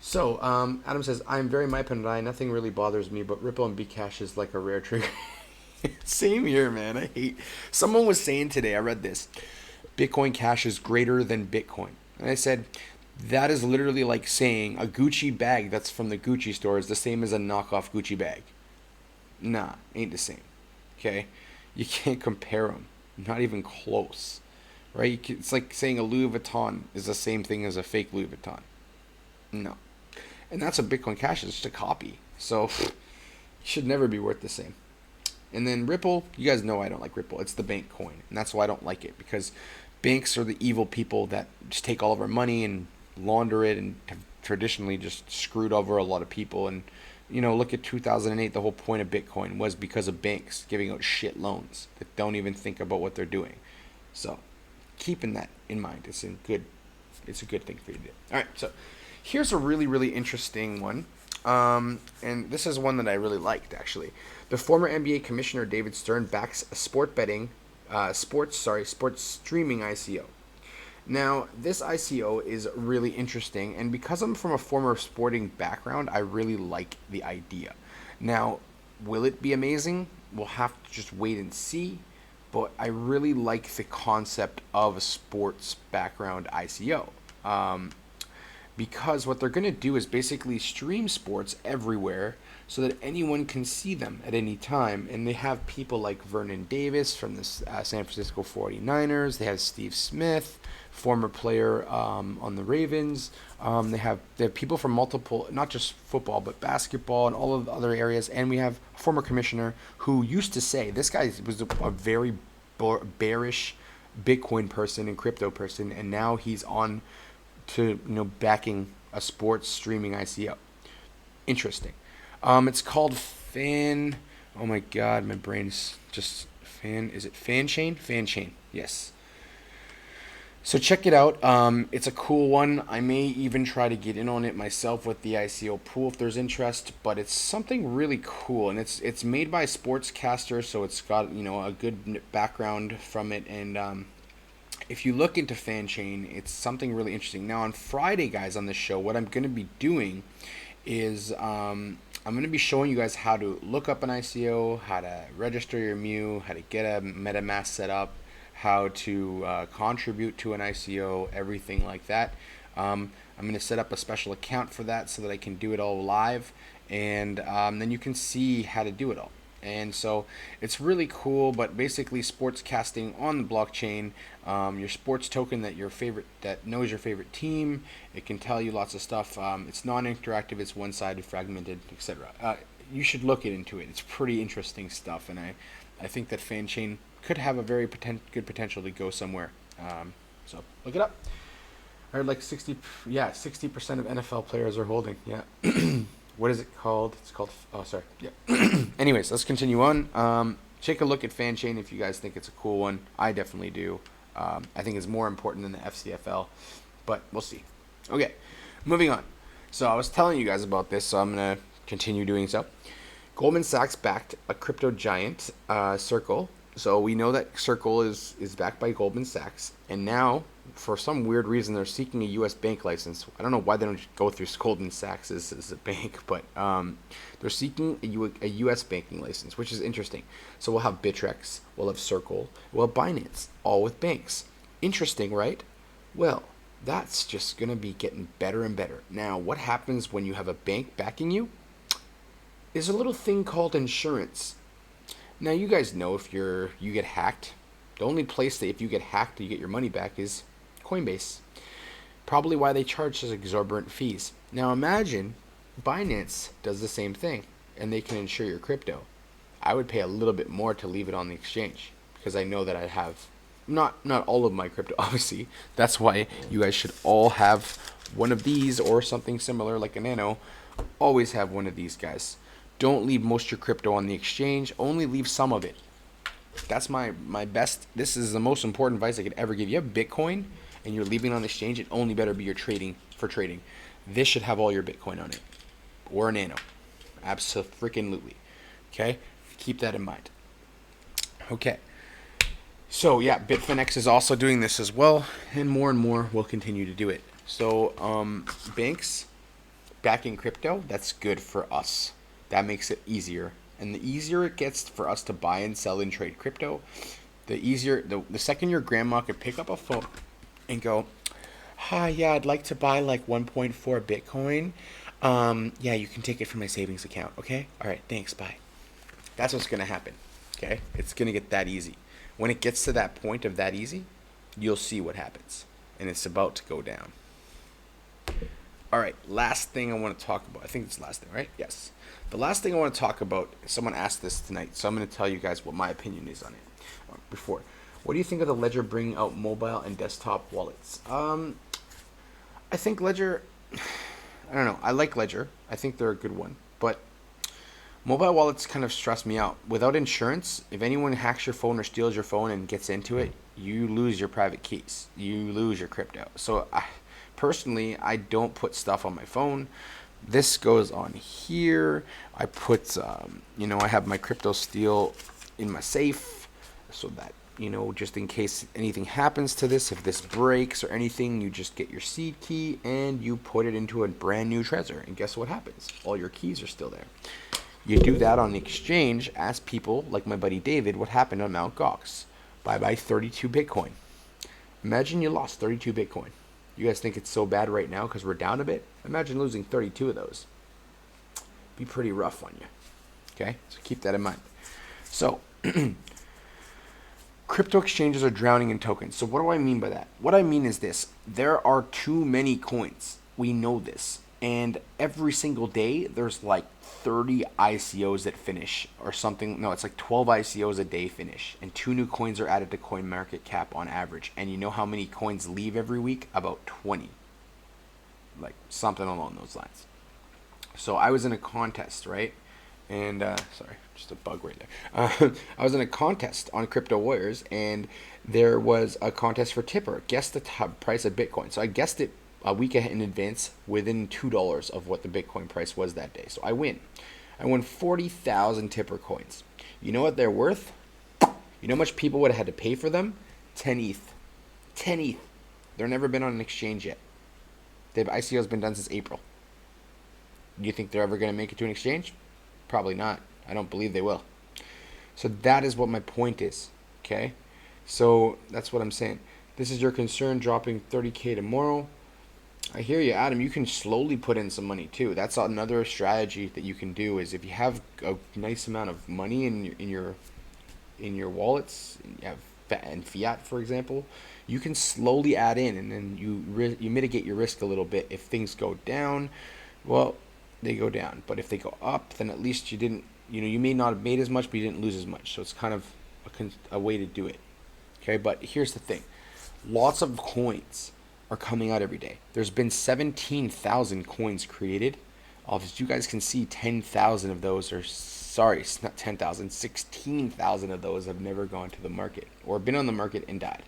So, Adam says, I'm very MyPanDai. Nothing really bothers me, but Ripple and Bcash is like a rare trigger. Same here, man. I hate. Someone was saying today, I read this, Bitcoin Cash is greater than Bitcoin. And I said, that is literally like saying a Gucci bag that's from the Gucci store is the same as a knockoff Gucci bag. Nah, ain't the same. Okay? You can't compare them. Not even close. Right? It's like saying a Louis Vuitton is the same thing as a fake Louis Vuitton. No. And that's what Bitcoin Cash is, just a copy. So, it should never be worth the same. And then Ripple, you guys know I don't like Ripple. It's the bank coin. And that's why I don't like it. Because banks are the evil people that just take all of our money and launder it and have traditionally just screwed over a lot of people. And, you know, look at 2008. The whole point of Bitcoin was because of banks giving out shit loans that don't even think about what they're doing. So, keeping that in mind, it's a good thing for you to do. All right, so here's a really, really interesting one. And this is one that I really liked, actually. The former NBA commissioner David Stern backs a sports streaming ICO. Now, this ICO is really interesting, and because I'm from a former sporting background, I really like the idea. Now, will it be amazing? We'll have to just wait and see, but I really like the concept of a sports background ICO. Because what they're going to do is basically stream sports everywhere so that anyone can see them at any time. And they have people like Vernon Davis from the San Francisco 49ers. They have Steve Smith, former player on the Ravens. They have people from multiple, not just football, but basketball and all of the other areas. And we have a former commissioner who used to say, this guy was a very bearish Bitcoin person and crypto person, and now he's on to backing a sports streaming ICO. Interesting. It's called Fan. Oh my God, my brain's just Fan. Is it FanChain? FanChain. Yes. So check it out. It's a cool one. I may even try to get in on it myself with the ICO pool if there's interest. But it's something really cool, and it's made by a sportscaster, so it's got a good background from it. And if you look into FanChain, it's something really interesting. Now on Friday, guys, on this show, what I'm going to be doing is I'm going to be showing you guys how to look up an ICO, how to register your MU, how to get a MetaMask set up, how to contribute to an ICO, everything like that. I'm going to set up a special account for that so that I can do it all live, and then you can see how to do it all. And so it's really cool, but basically sportscasting on the blockchain, your sports token that knows your favorite team. It can tell you lots of stuff. It's non-interactive, it's one-sided, fragmented, etc. You should look into it. It's pretty interesting stuff, and I think that FanChain could have a very good potential to go somewhere. So look it up. I heard like 60% of NFL players are holding. Yeah. What is it called? It's called, oh, sorry. Yeah. Anyways, let's continue on. Take a look at FanChain if you guys think it's a cool one. I definitely do. I think it's more important than the FCFL, but we'll see. Okay, moving on. So I was telling you guys about this, so I'm going to continue doing so. Goldman Sachs backed a crypto giant, Circle. So we know that Circle is backed by Goldman Sachs, and now, for some weird reason, they're seeking a U.S. bank license. I don't know why they don't go through Goldman Sachs as a bank, but they're seeking a U.S. banking license, which is interesting. So we'll have Bittrex, we'll have Circle, we'll have Binance, all with banks. Interesting, right? Well, that's just going to be getting better and better. Now, what happens when you have a bank backing you? There's a little thing called insurance. Now, you guys know if you get hacked, the only place that if you get hacked you get your money back is Coinbase. Probably why they charge such exorbitant fees. Now imagine Binance does the same thing and they can insure your crypto. I would pay a little bit more to leave it on the exchange because I know that I have not all of my crypto, obviously. That's why you guys should all have one of these or something similar like a Nano. Always have one of these guys. Don't leave most of your crypto on the exchange. Only leave some of it. That's my best. This is the most important advice I could ever give. You have Bitcoin and you're leaving it on the exchange. It only better be your trading. This should have all your Bitcoin on it or a Nano. Absolutely. Okay, keep that in mind. Okay. So yeah, Bitfinex is also doing this as well, and more will continue to do it. So banks backing crypto, that's good for us. That makes it easier, and the easier it gets for us to buy and sell and trade crypto, the easier. The second your grandma could pick up a phone and go, "Hi, yeah, I'd like to buy like 1.4 Bitcoin. Yeah, you can take it from my savings account. Okay, all right, thanks, bye." That's what's gonna happen. Okay, it's gonna get that easy. When it gets to that point of that easy, you'll see what happens. And it's about to go down. All right, last thing I want to talk about. I think it's the last thing, right? Yes. The last thing I want to talk about, someone asked this tonight, so I'm going to tell you guys what my opinion is on it. Before, what do you think of the Ledger bringing out mobile and desktop wallets? I think Ledger, I don't know. I like Ledger. I think they're a good one. But mobile wallets kind of stress me out. Without insurance, if anyone hacks your phone or steals your phone and gets into it, you lose your private keys. You lose your crypto. So personally, I don't put stuff on my phone. This goes on here. I put, I have my crypto steel in my safe so that, just in case anything happens to this, if this breaks or anything, you just get your seed key and you put it into a brand new Trezor. And guess what happens? All your keys are still there. You do that on the exchange, ask people like my buddy David what happened on Mt. Gox. Bye 32 Bitcoin. Imagine you lost 32 Bitcoin. You guys think it's so bad right now because we're down a bit? Imagine losing 32 of those. Be pretty rough on you. Okay? So keep that in mind. So, crypto exchanges are drowning in tokens. So what do I mean by that? What I mean is this. There are too many coins. We know this. And every single day, there's like 30 ICOs that finish or something. No, it's like 12 ICOs a day finish. And 2 new coins are added to CoinMarketCap on average. And you know how many coins leave every week? About 20. Like something along those lines. So I was in a contest, right? And, sorry, just a bug right there. I was in a contest on Crypto Warriors. And there was a contest for Tipper. Guess the price of Bitcoin. So I guessed it a week in advance within $2 of what the Bitcoin price was that day. So I win. I won 40,000 Tipper coins. You know what they're worth? You know how much people would have had to pay for them? 10 ETH. 10 ETH. They're never been on an exchange yet. The ICO's been done since April. Do you think they're ever going to make it to an exchange? Probably not. I don't believe they will. So that is what my point is. Okay? So that's what I'm saying. This is your concern, dropping 30K tomorrow. I hear you, Adam. You can slowly put in some money too. That's another strategy that you can do. Is if you have a nice amount of money in your wallets, you have and fiat, for example, you can slowly add in, and then you mitigate your risk a little bit. If things go down, well, they go down. But if they go up, then at least you didn't. You may not have made as much, but you didn't lose as much. So it's kind of a way to do it. Okay, but here's the thing: lots of coins are coming out every day. There's been 17,000 coins created. As you guys can see, 10,000 of those are, sorry, it's not 10,000, 16,000 of those have never gone to the market or been on the market and died.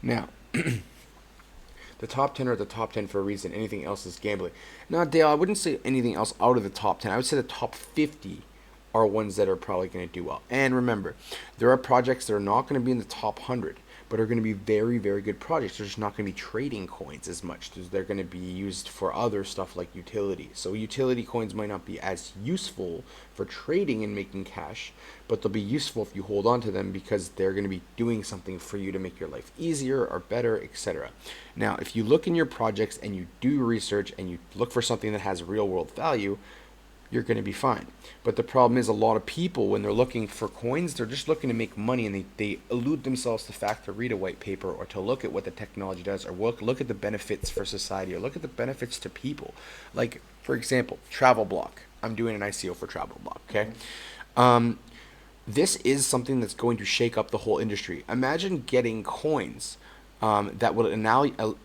Now, the top 10 are the top 10 for a reason. Anything else is gambling. Now, Dale, I wouldn't say anything else out of the top 10. I would say the top 50 are ones that are probably going to do well. And remember, there are projects that are not going to be in the top 100. But are going to be very, very good projects. They're just not going to be trading coins as much. They're going to be used for other stuff like utility. So utility coins might not be as useful for trading and making cash, but they'll be useful if you hold on to them because they're going to be doing something for you to make your life easier or better, etc. Now, if you look in your projects and you do research and you look for something that has real world value, you're going to be fine. But the problem is a lot of people, when they're looking for coins, they're just looking to make money, and they elude themselves the fact to read a white paper or to look at what the technology does or look at the benefits for society or look at the benefits to people. Like, for example, Travel Block. I'm doing an ICO for Travel Block, okay? this is something that's going to shake up the whole industry. Imagine getting coins that would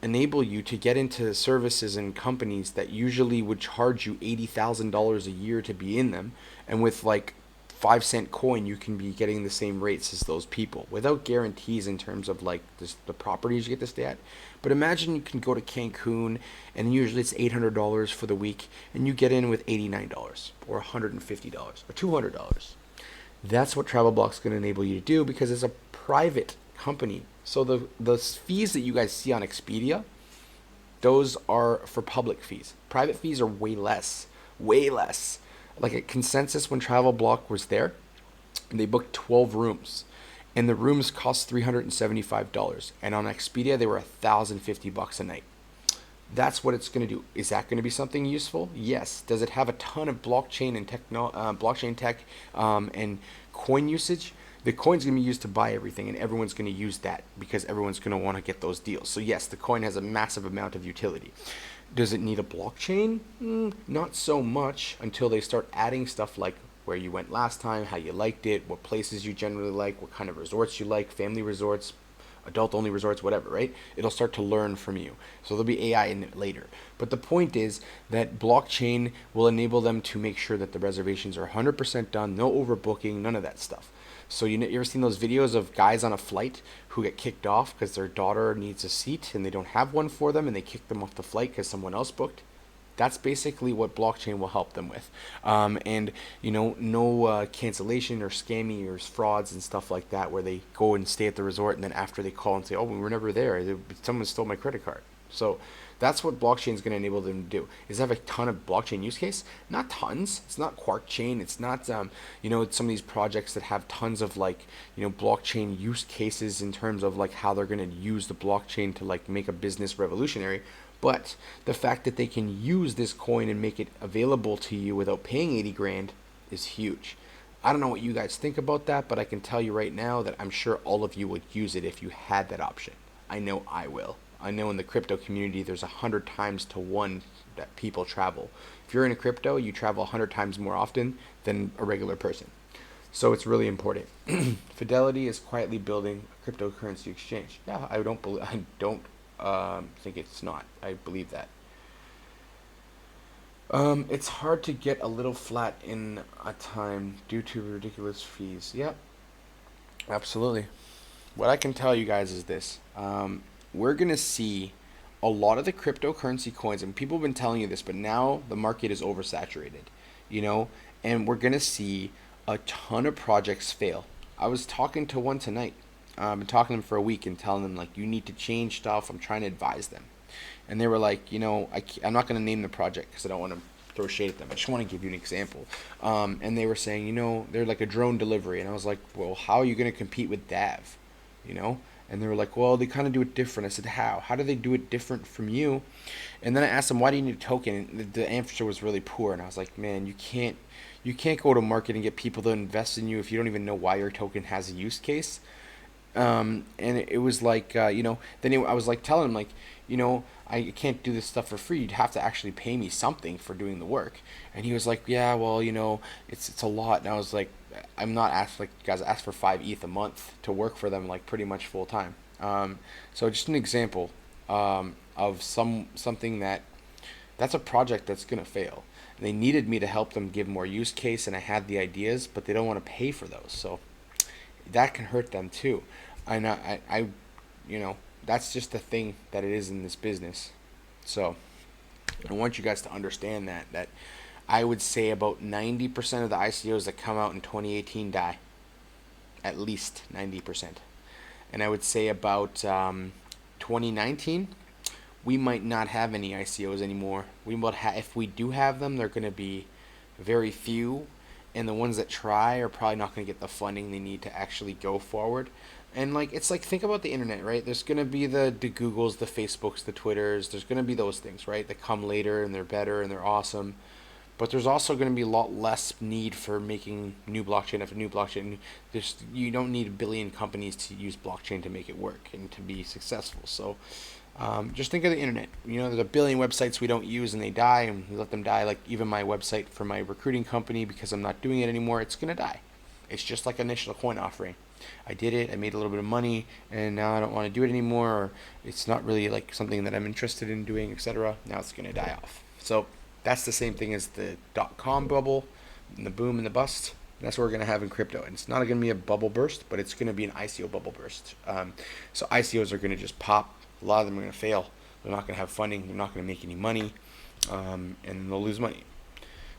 enable you to get into services and companies that usually would charge you $80,000 a year to be in them, and with like 5 cent coin, you can be getting the same rates as those people without guarantees in terms of like the properties you get to stay at. But imagine you can go to Cancun, and usually it's $800 for the week, and you get in with $89 or $150 or $200. That's what TravelBlock's going to enable you to do, because it's a private company. So the fees that you guys see on Expedia, those are for public fees. Private fees are way less, way less. Like at Consensus, when TravelBlock was there, they booked 12 rooms, and the rooms cost $375. And on Expedia, they were $1,050 a night. That's what it's going to do. Is that going to be something useful? Yes. Does it have a ton of blockchain and blockchain tech and coin usage? The coin's going to be used to buy everything, and everyone's going to use that because everyone's going to want to get those deals. So yes, the coin has a massive amount of utility. Does it need a blockchain? Not so much, until they start adding stuff like where you went last time, how you liked it, what places you generally like, what kind of resorts you like, family resorts, adult only resorts, whatever, right? It'll start to learn from you. So there'll be AI in it later. But the point is that blockchain will enable them to make sure that the reservations are 100% done, no overbooking, none of that stuff. So you ever seen those videos of guys on a flight who get kicked off because their daughter needs a seat and they don't have one for them, and they kick them off the flight because someone else booked? That's basically what blockchain will help them with. And no cancellation or scamming or frauds and stuff like that, where they go and stay at the resort and then after they call and say, oh, we were never there, someone stole my credit card. So that's what blockchain is going to enable them to do. Is have a ton of blockchain use case? Not tons. It's not Quark Chain. It's not some of these projects that have tons of blockchain use cases in terms of like how they're going to use the blockchain to like make a business revolutionary. But the fact that they can use this coin and make it available to you without paying 80 grand is huge. I don't know what you guys think about that, but I can tell you right now that I'm sure all of you would use it if you had that option. I know I will. I know in the crypto community, there's 100 times to 1 that people travel. If you're in a crypto, you travel 100 times more often than a regular person. So it's really important. Fidelity is quietly building a cryptocurrency exchange. Yeah, I don't think it's not. I believe that. It's hard to get a little flat in a time due to ridiculous fees. Yep, absolutely. What I can tell you guys is this. We're going to see a lot of the cryptocurrency coins, and people have been telling you this, but now the market is oversaturated, and we're going to see a ton of projects fail. I was talking to one tonight. I've been talking to them for a week and telling them, like, you need to change stuff. I'm trying to advise them. And they were like, I'm not going to name the project because I don't want to throw shade at them. I just want to give you an example. And they were saying, they're like a drone delivery. And I was like, well, how are you going to compete with DAV? And they were like, well, they kind of do it different. I said, how? How do they do it different from you? And then I asked them, why do you need a token? And the answer was really poor. And I was like, man, you can't go to market and get people to invest in you if you don't even know why your token has a use case. And it was like, then I was like telling him, like, I can't do this stuff for free. You'd have to actually pay me something for doing the work. And he was like, yeah, well, it's a lot. And I was like, I'm not asked, like, you guys ask for 5 ETH a month to work for them, like, pretty much full time. So just an example of something that's a project that's gonna fail. They needed me to help them give more use case, and I had the ideas, but they don't want to pay for those. So that can hurt them too. I that's just the thing that it is in this business. So I want you guys to understand that I would say about 90% of the ICOs that come out in 2018 die. At least 90%. And I would say about 2019, we might not have any ICOs anymore. If we do have them, they're going to be very few, and the ones that try are probably not going to get the funding they need to actually go forward. And it's like, think about the internet, right? There's going to be the Googles, the Facebooks, the Twitters. There's going to be those things, right, that come later, and they're better and they're awesome. But there's also going to be a lot less need for making new blockchain after new blockchain. You don't need a billion companies to use blockchain to make it work and to be successful. So just think of the internet. There's a billion websites we don't use and they die, and we let them die. Like even my website for my recruiting company, because I'm not doing it anymore, it's going to die. It's just like initial coin offering. I did it, I made a little bit of money, and now I don't want to do it anymore, or it's not really like something that I'm interested in doing, etc. Now it's going to die off. So that's the same thing as the .com bubble, and the boom and the bust. That's what we're going to have in crypto. And it's not going to be a bubble burst, but it's going to be an ICO bubble burst. So ICOs are going to just pop. A lot of them are going to fail. They're not going to have funding. They're not going to make any money, and they'll lose money.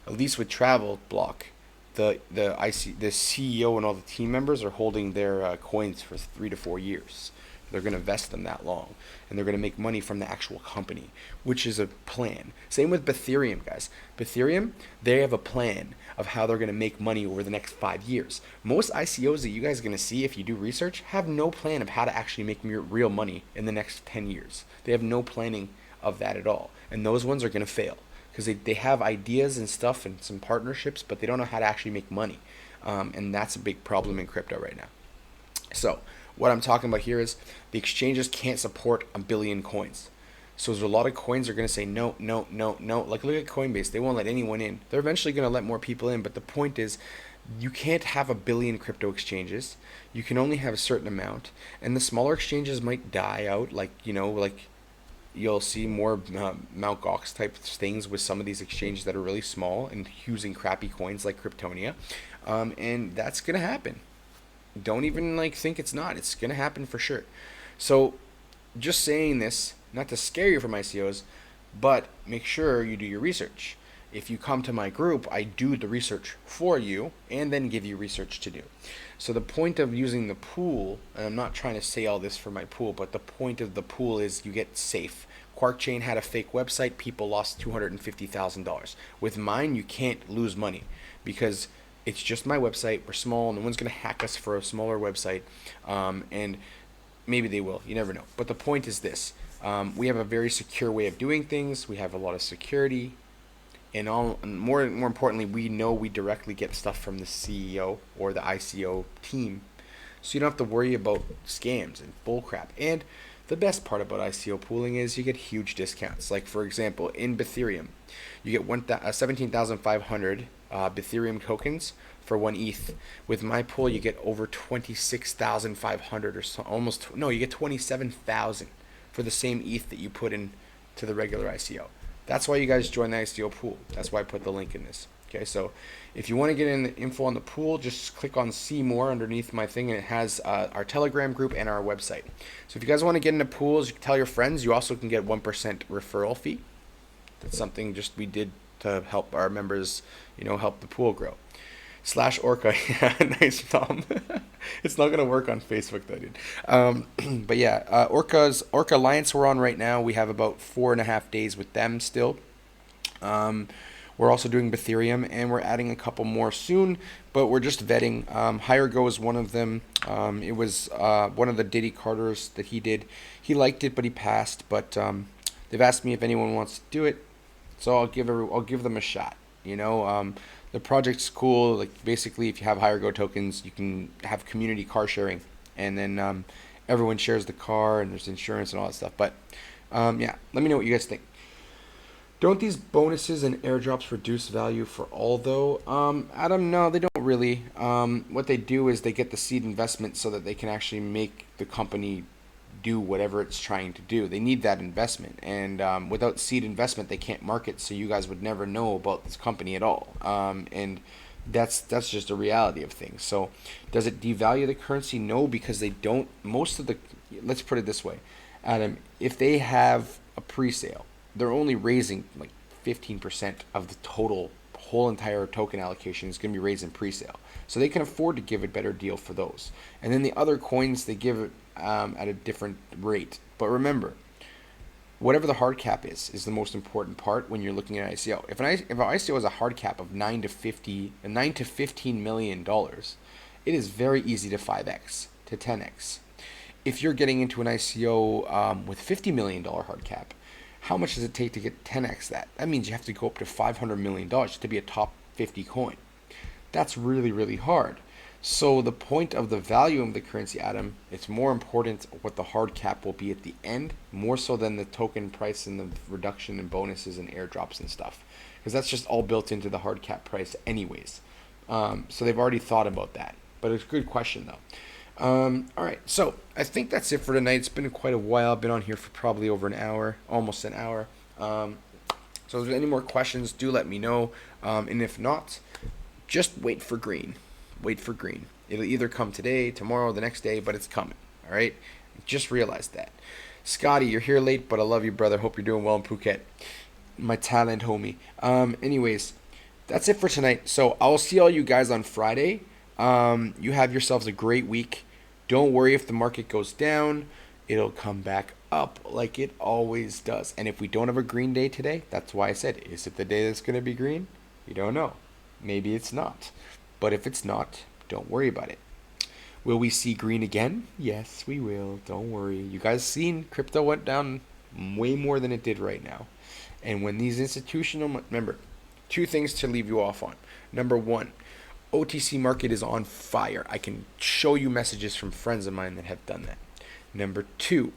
At least with Travel Block, the CEO and all the team members are holding their coins for 3 to 4 years. They're going to vest them that long, and they're going to make money from the actual company, which is a plan. Same with Ethereum, guys. Ethereum, they have a plan of how they're going to make money over the next 5 years. Most ICOs that you guys are going to see if you do research have no plan of how to actually make real money in the next 10 years. They have no planning of that at all, and those ones are going to fail because they have ideas and stuff and some partnerships, but they don't know how to actually make money, and that's a big problem in crypto right now. So what I'm talking about here is the exchanges can't support a billion coins. So there's a lot of coins are going to say no, no, no, no. Like look at Coinbase. They won't let anyone in. They're eventually going to let more people in. But the point is you can't have a billion crypto exchanges. You can only have a certain amount. And the smaller exchanges might die out. Like you'll see more Mt. Gox type things with some of these exchanges that are really small and using crappy coins like Kryptonia. And that's going to happen. Don't even think it's not. It's going to happen for sure. So just saying this, not to scare you from ICOs, but make sure you do your research. If you come to my group, I do the research for you and then give you research to do. So the point of using the pool, and I'm not trying to say all this for my pool, but the point of the pool is you get safe. QuarkChain had a fake website. People lost $250,000. With mine, you can't lose money because it's just my website. We're small. No one's going to hack us for a smaller website. And maybe they will. You never know. But the point is this. We have a very secure way of doing things. We have a lot of security. And more importantly, we know we directly get stuff from the CEO or the ICO team. So you don't have to worry about scams and bullcrap. And the best part about ICO pooling is you get huge discounts. Like, for example, in Ethereum, you get 17,500 Ethereum tokens for 1 ETH. With my pool, you get over 26,500 or so, you get 27,000 for the same ETH that you put in to the regular ICO. That's why you guys join the ICO pool. That's why I put the link in this. Okay, so if you want to get in the info on the pool, just click on see more underneath my thing, and it has our Telegram group and our website. So if you guys want to get into pools, you can tell your friends. You also can get 1% referral fee. That's something just we did to help our members, help the pool grow. /Orca, yeah, nice, Tom. It's not gonna work on Facebook though, dude. But yeah, Orca Alliance we're on right now. We have about 4.5 days with them still. We're also doing Ethereum, and we're adding a couple more soon, but we're just vetting. HireGo is one of them. It was one of the Diddy Carters that he did. He liked it, but he passed. But they've asked me if anyone wants to do it, so I'll give them a shot. The project's cool. Like basically, if you have HireGo tokens, you can have community car sharing, and then everyone shares the car, and there's insurance and all that stuff. But yeah, let me know what you guys think. Don't these bonuses and airdrops reduce value for all though? Adam, no, they don't really. What they do is they get the seed investment so that they can actually make the company do whatever it's trying to do. They need that investment, and without seed investment, they can't market. So you guys would never know about this company at all. And that's just a reality of things. So does it devalue the currency? No, because they don't. Let's put it this way, Adam. If they have a pre-sale, they're only raising like 15% of the whole entire token allocation is going to be raised in pre-sale. So they can afford to give a better deal for those. And then the other coins, they give it at a different rate. But remember, whatever the hard cap is the most important part when you're looking at ICO. If an ICO has a hard cap of $9 to $15 million, it is very easy to 5x to 10x. If you're getting into an ICO with $50 million hard cap, how much does it take to get 10x that? That means you have to go up to $500 million to be a top 50 coin. That's really, really hard. So the point of the value of the currency, Adam, it's more important what the hard cap will be at the end, more so than the token price and the reduction in bonuses and airdrops and stuff. Because that's just all built into the hard cap price anyways. So they've already thought about that. But it's a good question though. All right, so I think that's it for tonight. It's been quite a while. I've been on here for probably over an hour, almost an hour. So if there's any more questions, do let me know. And if not, just wait for green. Wait for green. It'll either come today, tomorrow, the next day, but it's coming. All right? Just realize that. Scotty, you're here late, but I love you, brother. Hope you're doing well in Phuket. My Thailand homie. Anyways, that's it for tonight. So I'll see all you guys on Friday. You have yourselves a great week. Don't worry if the market goes down. It'll come back up like it always does. And if we don't have a green day today, that's why I said, is it the day that's going to be green? You don't know. Maybe it's not. But if it's not, don't worry about it. Will we see green again? Yes, we will. Don't worry. You guys seen crypto went down way more than it did right now. And when these institutional, remember, two things to leave you off on. Number one, OTC market is on fire. I can show you messages from friends of mine that have done that. Number two,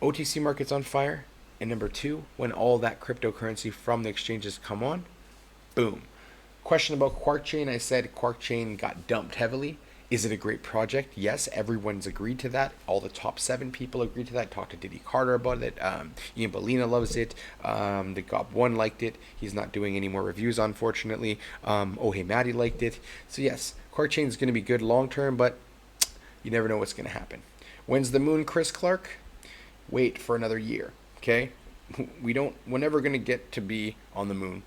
OTC market's on fire. And number two, when all that cryptocurrency from the exchanges come on, boom. Question about Quark Chain. I said Quark Chain got dumped heavily. Is it a great project? Yes, everyone's agreed to that. All the top 7 people agreed to that. Talked to Diddy Carter about it. Ian Bellina loves it. The Gob1 liked it. He's not doing any more reviews, unfortunately. Oh Hey Maddie liked it. So yes, Quark Chain is going to be good long term, but you never know what's going to happen. When's the moon, Chris Clark? Wait for another year, okay? We're never going to get to be on the moon.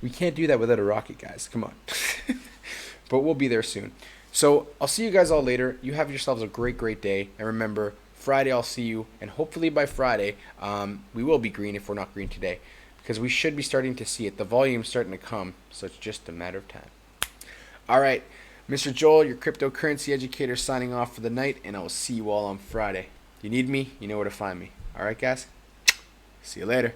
We can't do that without a rocket, guys. Come on. But we'll be there soon. So I'll see you guys all later. You have yourselves a great, great day. And remember, Friday I'll see you. And hopefully by Friday, we will be green if we're not green today. Because we should be starting to see it. The volume's starting to come. So it's just a matter of time. All right. Mr. Joel, your cryptocurrency educator, signing off for the night. And I will see you all on Friday. If you need me, you know where to find me. All right, guys? See you later.